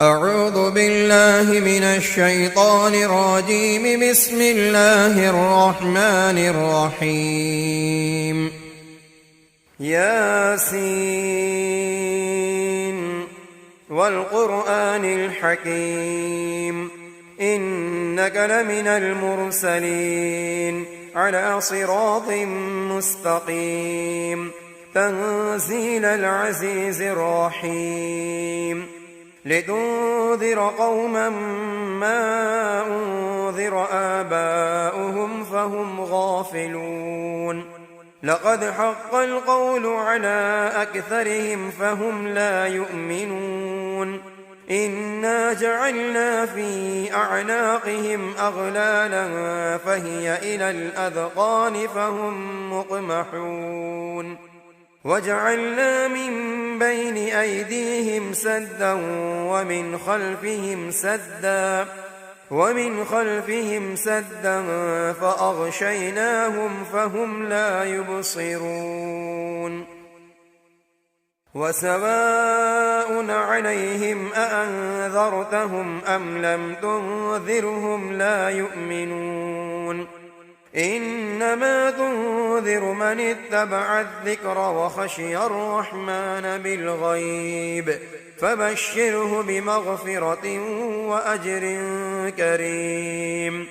أعوذ بالله من الشيطان الرجيم. بسم الله الرحمن الرحيم. ياسين والقرآن الحكيم إنك لمن المرسلين على صراط مستقيم تنزيل العزيز الرحيم لتنذر قوما ما أنذر آباؤهم فهم غافلون لقد حق القول على أكثرهم فهم لا يؤمنون إنا جعلنا في أعناقهم أغلالا فهي إلى الأذقان فهم مقمحون وجعلنا من بين أيديهم سدا ومن خلفهم سدا فأغشيناهم فهم لا يبصرون وسواء عليهم أأنذرتهم أم لم تنذرهم لا يؤمنون إنما تنذر من اتبع الذكر وخشي الرحمن بالغيب فبشره بمغفرة وأجر كريم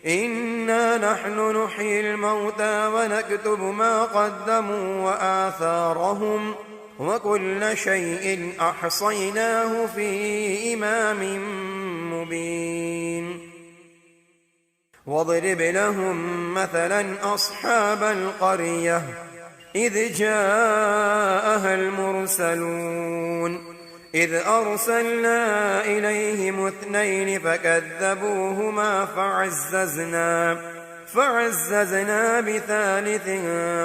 إنا نحن نحيي الموتى ونكتب ما قدموا وآثارهم وكل شيء أحصيناه في إمام مبين واضرب لهم مثلا أصحاب القرية إذ جاءها المرسلون إذ أرسلنا إليهم 2 فكذبوهما فعززنا ب3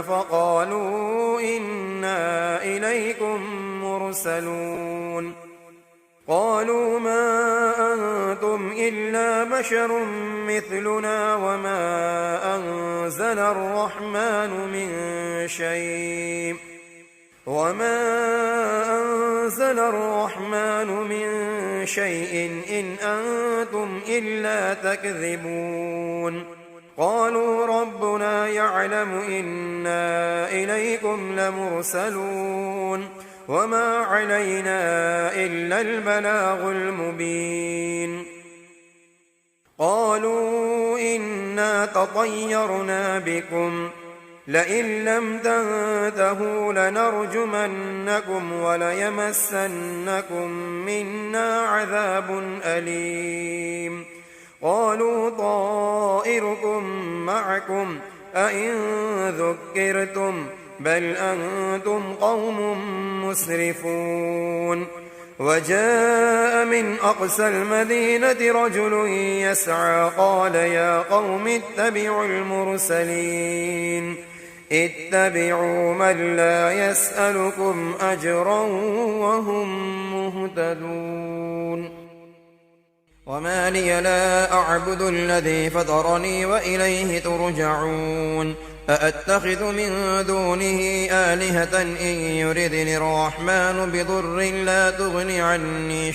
فقالوا إنا إليكم مرسلون قالوا ما أنتم إلا بشر مثلنا وما أنزل الرحمن من شيء إن أنتم إلا تكذبون قالوا ربنا يعلم إنا إليكم لمرسلون وما علينا إلا البلاغ المبين قالوا إنا تطيرنا بكم لئن لم تنتهوا لنرجمنكم وليمسنكم منا عذاب أليم قالوا طائركم معكم أئن ذكرتم بل أنتم قوم مسرفون وجاء من أقصى المدينة رجل يسعى قال يا قوم اتبعوا المرسلين اتبعوا من لا يسألكم أجرا وهم مهتدون وما لي لا أعبد الذي فطرني وإليه ترجعون أأتخذ من دونه آلهة إن يردني الرحمن بضر لا تغن عني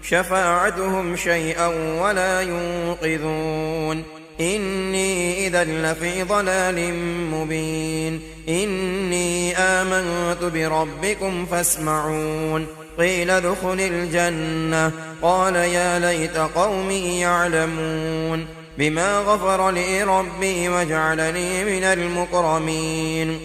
شفاعتهم شيئا ولا ينقذون إني إذا لفي ضلال مبين إني آمنت بربكم فاسمعون قيل ادخل الجنة قال يا ليت قومي يعلمون بما غفر لي ربي وجعلني من المكرمين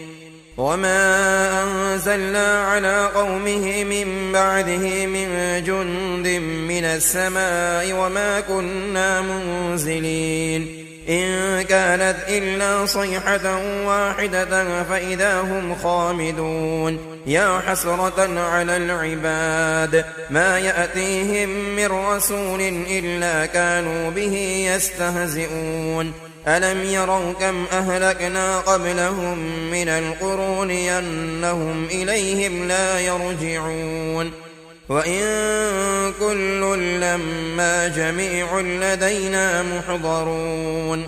وما أنزلنا على قومه من بعده من جند من السماء وما كنا منزلين إن كانت إلا صيحة واحدة فإذا هم خامدون يا حسرة على العباد ما يأتيهم من رسول إلا كانوا به يستهزئون ألم يروا كم أهلكنا قبلهم من القرون أنهم إليهم لا يرجعون وإن كل لما جميع لدينا محضرون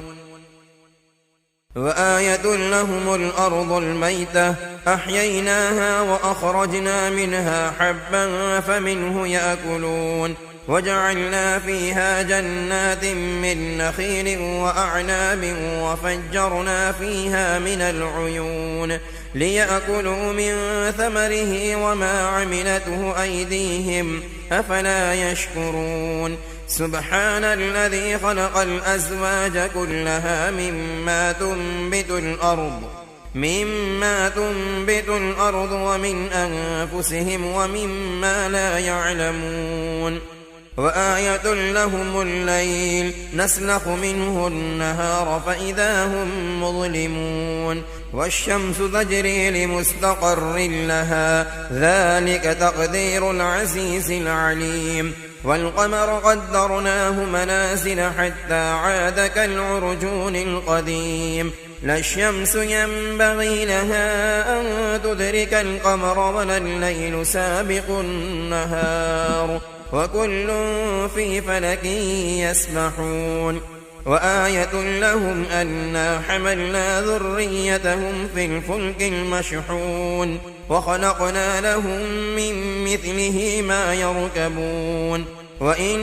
وآية لهم الأرض الميتة أحييناها وأخرجنا منها حبا فمنه يأكلون وجعلنا فيها جنات من نخيل وأعناب وفجرنا فيها من العيون ليأكلوا من ثمره وما عملته أيديهم أفلا يشكرون سبحان الذي خلق الأزواج كلها مما تنبت الأرض ومن أنفسهم ومما لا يعلمون وآية لهم الليل نسلخ منه النهار فإذا هم مظلمون والشمس تجري لمستقر لها ذلك تقدير العزيز العليم والقمر قدرناه منازل حتى عاد كالعرجون القديم لا الشمس ينبغي لها أن تدرك القمر ولا الليل سابق النهار وكل في فلك يسبحون وآية لهم أنا حملنا ذريتهم في الفلك المشحون وخلقنا لهم من مثله ما يركبون وإن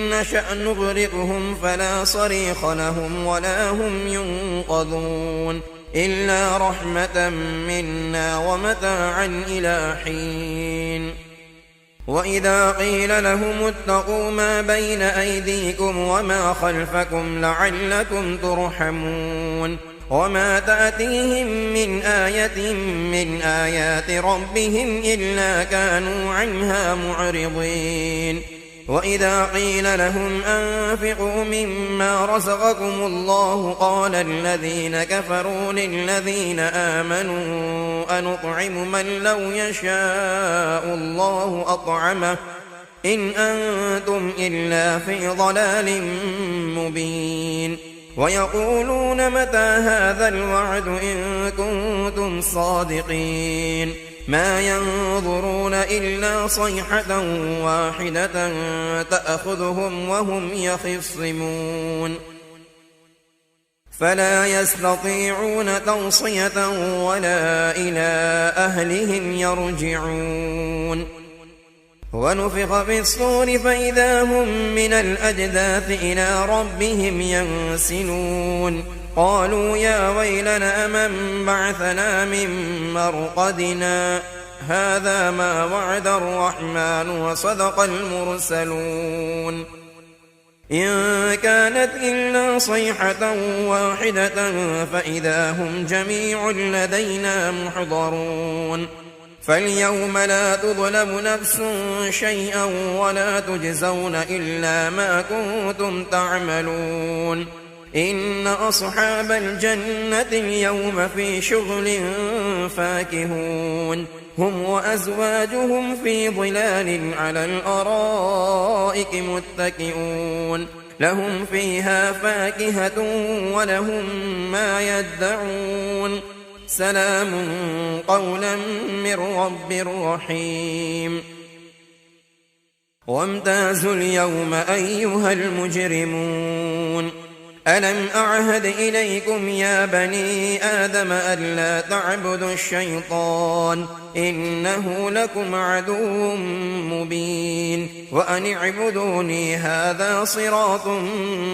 نشأ نغرقهم فلا صريخ لهم ولا هم ينقذون إلا رحمة منا ومتاعا إلى حين وإذا قيل لهم اتقوا ما بين أيديكم وما خلفكم لعلكم ترحمون وما تأتيهم من آية من آيات ربهم إلا كانوا عنها معرضين وإذا قيل لهم أنفقوا مما رزقكم الله قال الذين كفروا للذين آمنوا أنطعم من لو يشاء الله أطعمه إن أنتم إلا في ضلال مبين ويقولون متى هذا الوعد إن كنتم صادقين ما ينظرون إلا صيحة واحدة تأخذهم وهم يخصمون فلا يستطيعون توصية ولا إلى أهلهم يرجعون ونفخ في الصور فإذا هم من الأجداث إلى ربهم ينسلون قالوا يا ويلنا من بعثنا من مرقدنا هذا ما وعد الرحمن وصدق المرسلون إن كانت إلا صيحة واحدة فإذا هم جميع لدينا محضرون فاليوم لا تظلم نفس شيئا ولا تجزون إلا ما كنتم تعملون إن أصحاب الجنة اليوم في شغل فاكهون هم وأزواجهم في ظلال على الأرائك متكئون لهم فيها فاكهة ولهم ما يدعون سلام قولا من رب رحيم وامتازوا اليوم أيها المجرمون ألم أعهد إليكم يا بني آدم ألا تعبدوا الشيطان إنه لكم عدو مبين وأن اعبدوني هذا صراط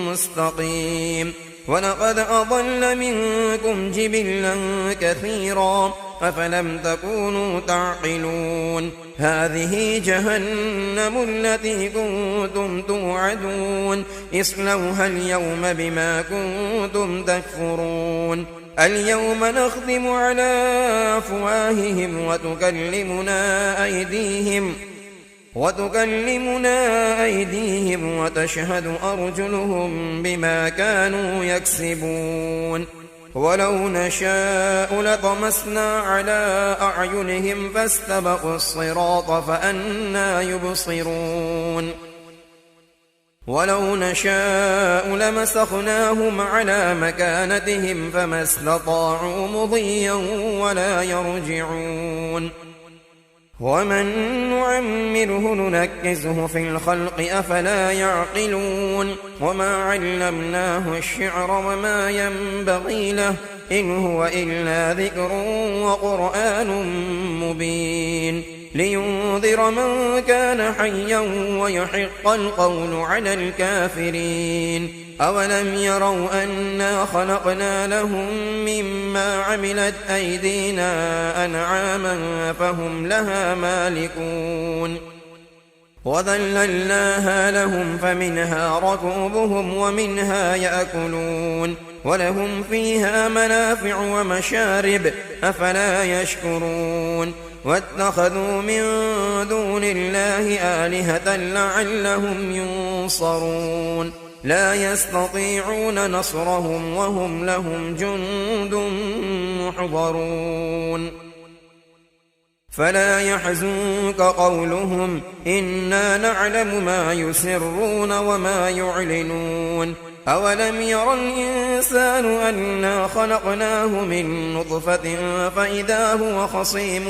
مستقيم ولقد أضل منكم جبلا كثيرا أفلم تكونوا تعقلون هذه جهنم التي كنتم توعدون اصلوها اليوم بما كنتم تكفرون اليوم نختم على أفواههم وتكلمنا أيديهم وتشهد أرجلهم بما كانوا يكسبون ولو نشاء لطمسنا على أعينهم فاستبقوا الصراط فأنى يبصرون ولو نشاء لمسخناهم على مكانتهم فما استطاعوا مضيا ولا يرجعون ومن نعمره ننكزه في الخلق أفلا يعقلون وما علمناه الشعر وما ينبغي له إن هو إلا ذكر وقرآن مبين لينذر من كان حيا ويحق القول على الكافرين أولم يروا أنا خلقنا لهم مما عملت أيدينا أنعاما فهم لها مالكون وذللناها لهم فمنها ركوبهم ومنها يأكلون ولهم فيها منافع ومشارب أفلا يشكرون واتخذوا من دون الله آلهة لعلهم ينصرون لا يستطيعون نصرهم وهم لهم جند محضرون فلا يحزنك قولهم إنا نعلم ما يسرون وما يعلنون أولم ير الإنسان أنا خلقناه من نطفة فإذا هو خصيم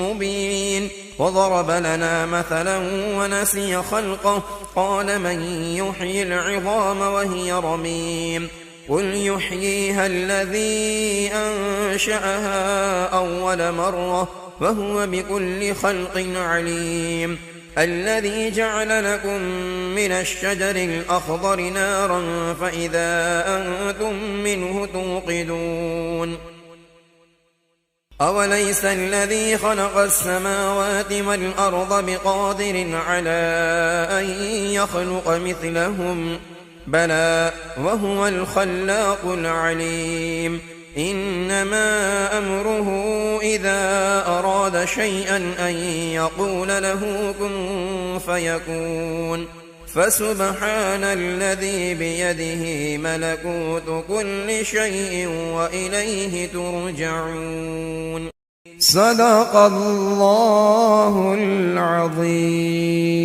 مبين وضرب لنا مثلا ونسي خلقه قال من يحيي العظام وهي رميم قل يحييها الذي أنشأها أول مرة وهو بكل خلق عليم الذي جعل لكم من الشجر الأخضر نارا فإذا أنتم منه توقدون أوليس الذي خلق السماوات والأرض بقادر على أن يخلق مثلهم بلى وهو الخلاق العليم إنما أمره إذا أراد شيئا أن يقول له كن فيكون فسبحان الذي بيده ملكوت كل شيء وإليه ترجعون صدق الله العظيم.